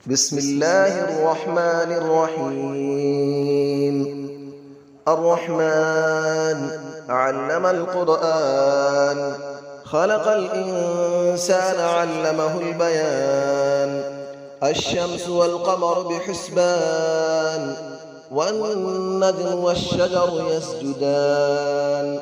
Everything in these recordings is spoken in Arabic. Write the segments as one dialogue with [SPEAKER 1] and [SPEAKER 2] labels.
[SPEAKER 1] بسم الله الرحمن الرحيم. الرحمن علم القرآن، خلق الإنسان علمه البيان. الشمس والقمر بحسبان، والنجم والشجر يسجدان.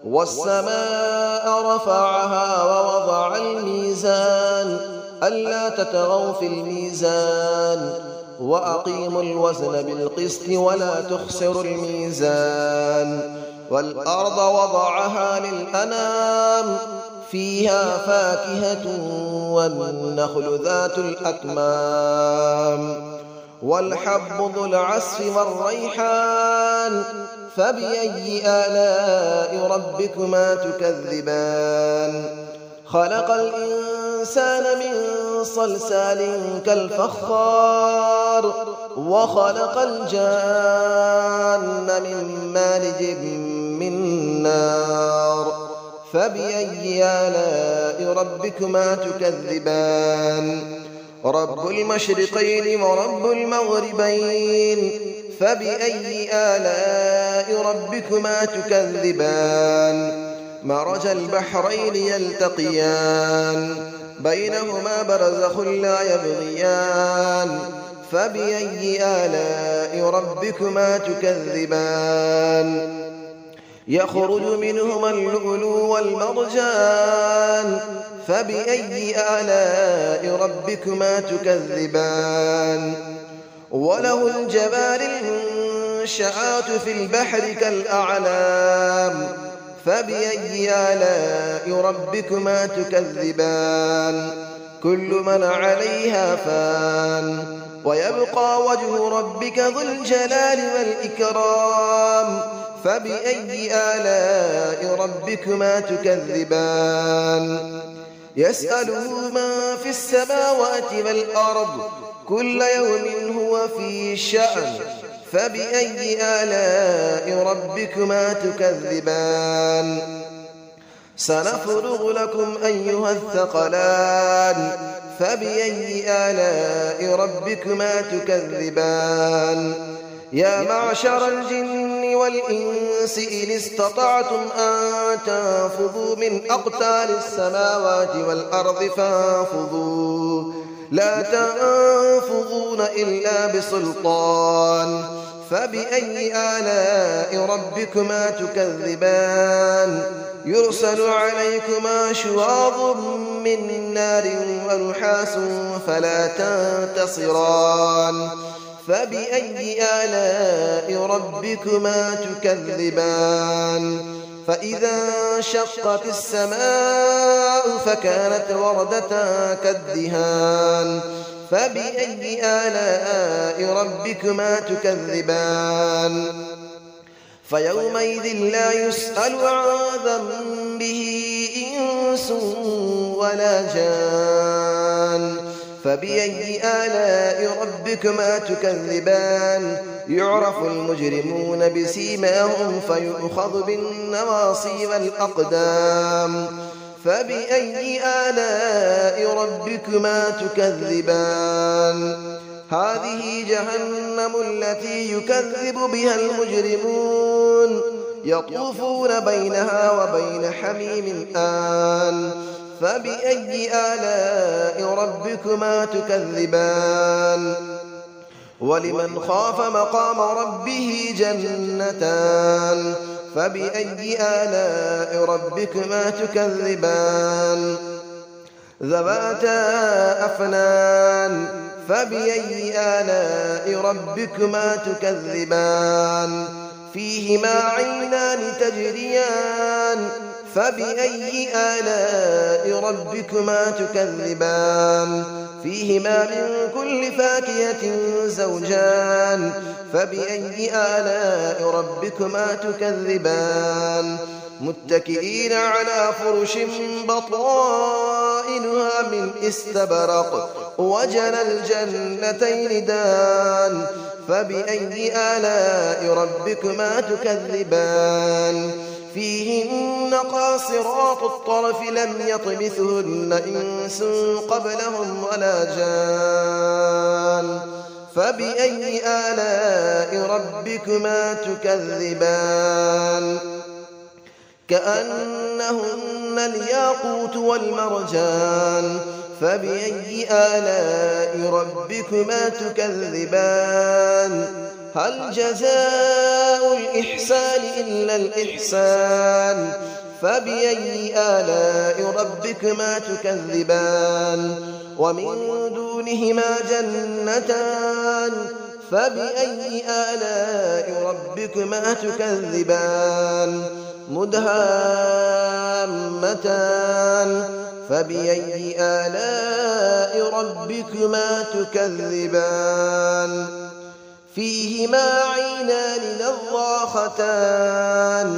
[SPEAKER 1] والسماء رفعها ووضع الميزان، ألا تطغوا في الميزان، وأقيموا الوزن بالقسط ولا تخسروا الميزان. والأرض وضعها للأنام، فيها فاكهة والنخل ذات الأكمام، والحب ذو العصف والريحان. فبأي آلاء ربكما تكذبان؟ خلق الإنسان من صلصال كالفخار، وخلق الجان من مارج من نار. فبأي آلاء ربكما تكذبان؟ رب المشرقين ورب المغربين. فبأي آلاء ربكما تكذبان؟ مرج البحرين يلتقيان، بينهما برزخ لا يبغيان. فبأي آلاء ربكما تكذبان؟ يخرج منهما اللؤلؤ والمرجان. فبأي آلاء ربكما تكذبان؟ وله الجبال المنشآت في البحر كالأعلام. فبأي آلاء ربكما تكذبان؟ كل من عليها فان، ويبقى وجه ربك ذو الجلال والإكرام. فبأي آلاء ربكما تكذبان؟ يسأله من في السماوات والأرض، كل يوم هو في شأن. فبأي آلاء ربكما تكذبان؟ سنفرغ لكم أيها الثقلان. فبأي آلاء ربكما تكذبان؟ يا معشر الجن والإنس إن استطعتم أن تنفذوا من أقطار السماوات والأرض فانفذوا، لا تنفذون إلا بسلطان. فبأي آلاء ربكما تكذبان؟ يرسل عليكما شواظ من نار ونحاس فلا تنتصران. فبأي آلاء ربكما تكذبان؟ فإذا انشقت السماء فكانت وردة كالدهان. فبأي آلاء ربكما تكذبان؟ فيومئذ لا يسأل عن ذنبه إنس ولا جان. فبأي آلاء ربكما تكذبان؟ يعرف المجرمون بسيماهم فيؤخذ بالنواصي والأقدام. فبأي آلاء ربكما تكذبان؟ هذه جهنم التي يكذب بها المجرمون، يطوفون بينها وبين حميم آن. فبأي آلاء ربكما تكذبان؟ ولمن خاف مقام ربه جنتان. فبأي آلاء ربكما تكذبان؟ ذواتا أفنان. فبأي آلاء ربكما تكذبان؟ فيهما عينان تجريان. فبأي آلاء ربكما تكذبان؟ فيهما من كل فاكهة زوجان. فبأي آلاء ربكما تكذبان؟ متكئين على فرش بطائنها من استبرق، وجنى الجنتين دان. فبأي آلاء ربكما تكذبان؟ فيهن قاصرات الطرف لم يطمثهن إنس قبلهم ولا جان فبأي آلاء ربكما تكذبان كأنهن الياقوت والمرجان فبأي آلاء ربكما تكذبان هل جزاء الإحسان إلا الإحسان فبأي آلاء ربكما تكذبان ومن دونهما جنتان فبأي آلاء ربكما تكذبان مدهامتان فبأي آلاء ربكما تكذبان فيهما عينان نضاختان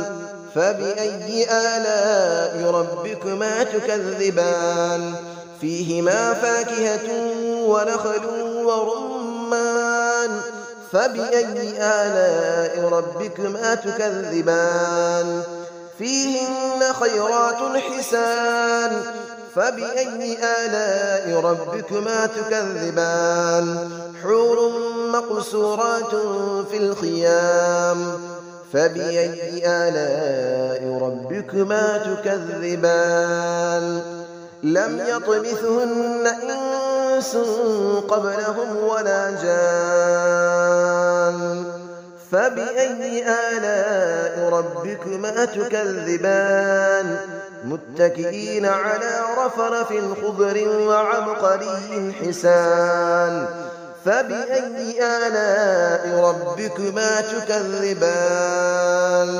[SPEAKER 1] فبأي آلاء ربكما تكذبان فيهما فاكهة ونخل ورمان فبأي آلاء ربكما تكذبان فيهن خيرات حسان فبأي آلاء ربكما تكذبان حور مقصورات في الخيام فبأي آلاء ربكما تكذبان لم يطمثهن إنس قبلهم ولا جان فبأي آلاء ربكما تكذبان متكئين على رفرف خضر وعبقري حسان فبأي آلاء ربكما تكذبان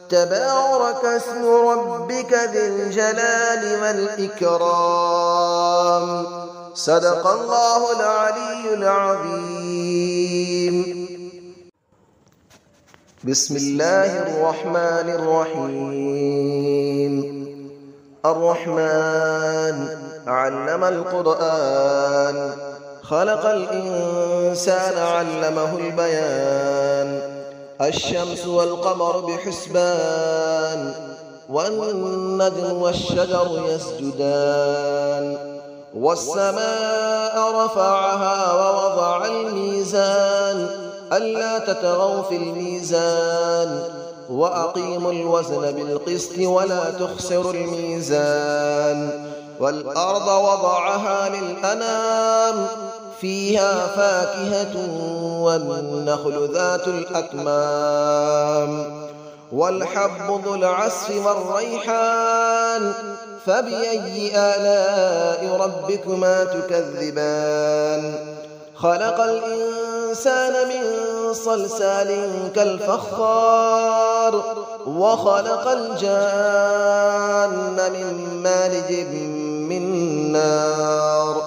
[SPEAKER 1] تبارك اسم ربك ذي الجلال والإكرام صدق الله العلي العظيم بسم الله الرحمن الرحيم الرحمن علم القرآن خلق الإنسان علمه البيان الشمس والقمر بحسبان والنجم والشجر يسجدان والسماء رفعها ووضع الميزان ألا تطغوا في الميزان وأقيموا الوزن بالقسط ولا تخسروا الميزان والأرض وضعها للأنام فيها فاكهة والنخل ذات الأكمام والحب ذو العصف والريحان فبأي آلاء ربكما تكذبان خلق الإنسان من صلصال كالفخار وخلق الجان من مارج من نار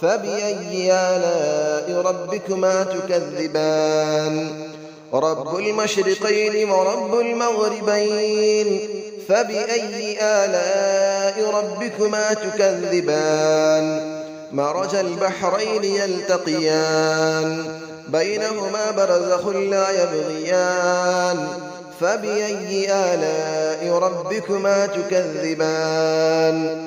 [SPEAKER 1] فبأي آلاء ربكما تكذبان رب المشرقين ورب المغربين فبأي آلاء ربكما تكذبان مرج البحرين يلتقيان بينهما برزخ لا يبغيان فبأي آلاء ربكما تكذبان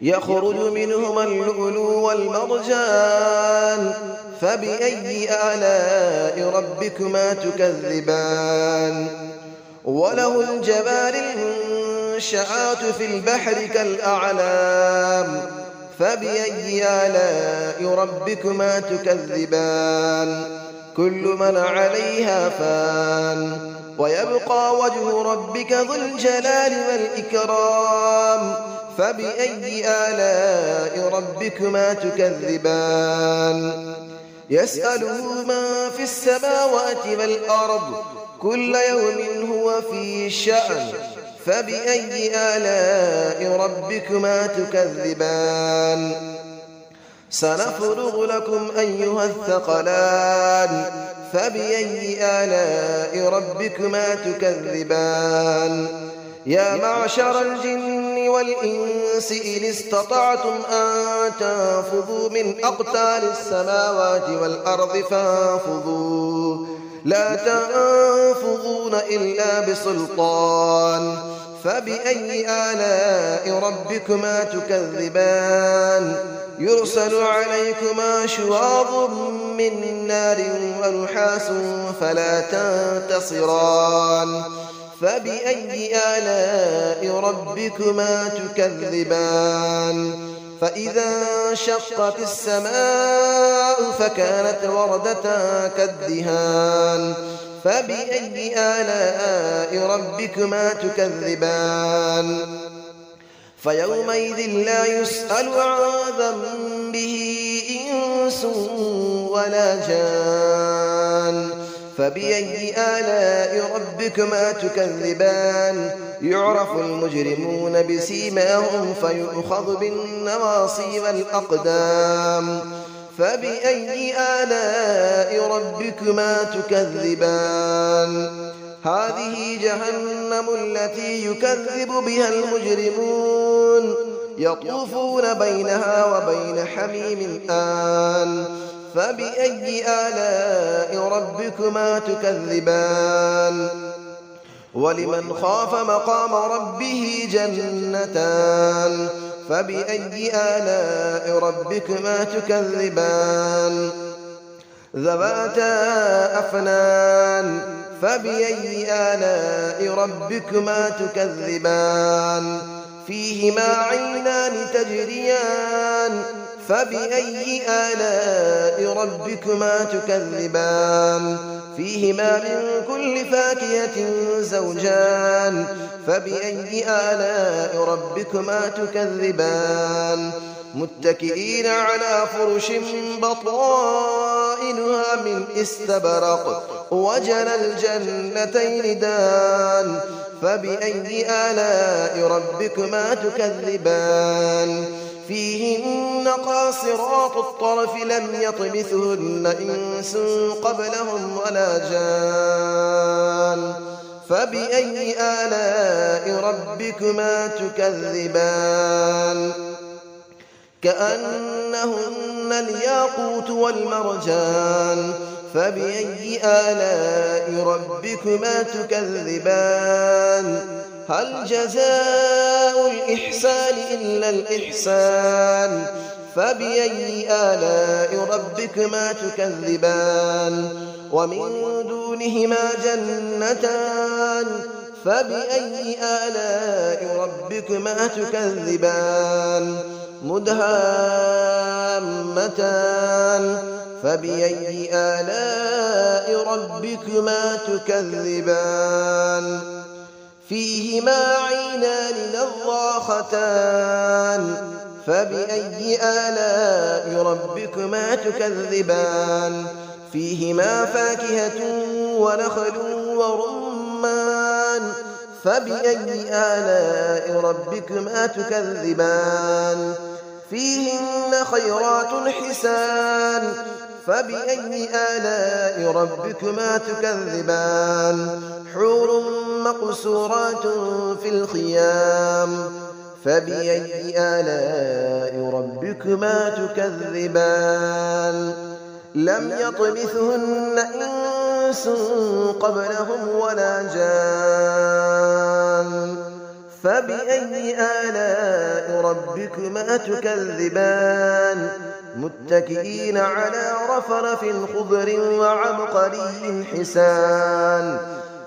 [SPEAKER 1] يخرج منهما اللؤلؤ والمرجان فبأي آلاء ربكما تكذبان وله الجبال المنشآت في البحر كالأعلام فبأي آلاء ربكما تكذبان كل من عليها فان ويبقى وجه ربك ذو الجلال والإكرام فبأي آلاء ربكما تكذبان يسأله من في السماوات والأرض كل يوم هو في شأن فبأي آلاء ربكما تكذبان سنفرغ لكم أيها الثقلان فبأي آلاء ربكما تكذبان يا معشر الجن والإنس إن استطعتم أن تنفذوا من أقطار السماوات والأرض فانفذوا لا تنفذون إلا بسلطان فبأي آلاء ربكما تكذبان يرسل عليكما شواظ من نار ونحاس فلا تنتصران فبأي آلاء ربكما تكذبان فإذا انشقت السماء فكانت وردة كالدهان فبأي آلاء ربكما تكذبان فيومئذ لا يسأل عن ذنبه إنس ولا جان فبأي آلاء ربكما تكذبان يعرف المجرمون بسيماهم فيؤخذ بالنواصي والأقدام فبأي آلاء ربكما تكذبان هذه جهنم التي يكذب بها المجرمون يطوفون بينها وبين حميم آن فبأي آلاء ربكما تكذبان ولمن خاف مقام ربه جنتان فبأي آلاء ربكما تكذبان ذواتا أفنان فبأي آلاء ربكما تكذبان فيهما عينان تجريان فبأي آلاء ربكما تكذبان فيهما من كل فاكهة زوجان فبأي آلاء ربكما تكذبان متكئين على فرش بطائنها من استبرق وجنى الجنتين دان فبأي آلاء ربكما تكذبان فيهن قاصرات الطرف لم يطمثهن إنس قبلهم ولا جان فبأي آلاء ربكما تكذبان كأنهن الياقوت والمرجان فبأي آلاء ربكما تكذبان هل جزاء الإحسان إلا الإحسان فبأي آلاء ربكما تكذبان ومن دونهما جنتان فبأي آلاء ربكما تكذبان مدهامتان فبأي آلاء ربكما تكذبان فيهما عينان نضاختان فبأي آلاء ربكما تكذبان فيهما فاكهة ونخل ورمان فبأي آلاء ربكما تكذبان فيهن خيرات حسان فبأي آلاء ربكما تكذبان حور مقصورات في الخيام فبأي آلاء ربكما تكذبان لم يطمثهن إنس قبلهم ولا جان فبأي آلاء ربكما تكذبان متكئين على رفرف خضر وعبقري حسان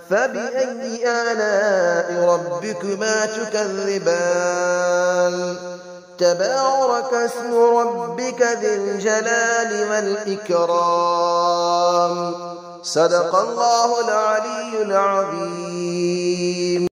[SPEAKER 1] فبأي آلاء ربكما تكذبان تبارك اسم ربك ذي الجلال والإكرام صدق الله العلي العظيم.